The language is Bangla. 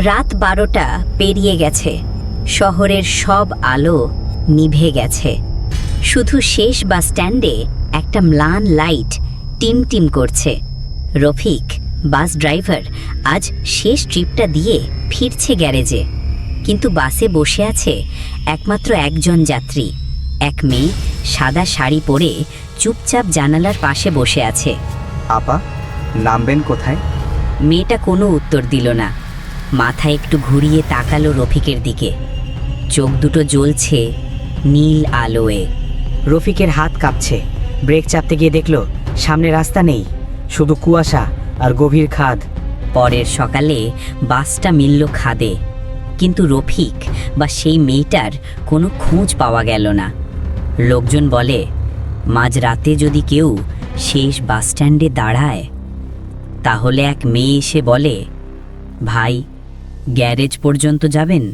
রাত 12টা পেরিয়ে গেছে। শহরের সব আলো নিভে গেছে। শুধু শেষ বাস স্ট্যান্ডে একটা ম্লান লাইট টিমটিম করছে। রফিক, বাস ড্রাইভার, আজ শেষ ট্রিপটা দিয়ে ফিরছে গ্যারেজে। কিন্তু বাসে বসে আছে একমাত্র একজন যাত্রী, এক মেয়ে, সাদা শাড়ি পরে চুপচাপ জানালার পাশে বসে আছে। আপা, নামবেন কোথায়? মেয়েটা কোনো উত্তর দিল না। মাথা একটু ঘুরিয়ে তাকালো রফিকের দিকে। চোখ দুটো জ্বলছে নীল আলোয়। রফিকের হাত কাঁপছে। ব্রেক চাপতে গিয়ে দেখলো সামনে রাস্তা নেই, শুধু কুয়াশা আর গভীর খাদ। পরের সকালে বাসটা মিলল খাদে, কিন্তু রফিক বা সেই মেয়েটার কোনো খোঁজ পাওয়া গেল না। লোকজন বলে, মাঝরাতে যদি কেউ শেষ বাস স্ট্যান্ডে দাঁড়ায়, তাহলে এক মেয়ে এসে বলে, ভাই, গ্যারেজ পর্যন্ত যাবেন?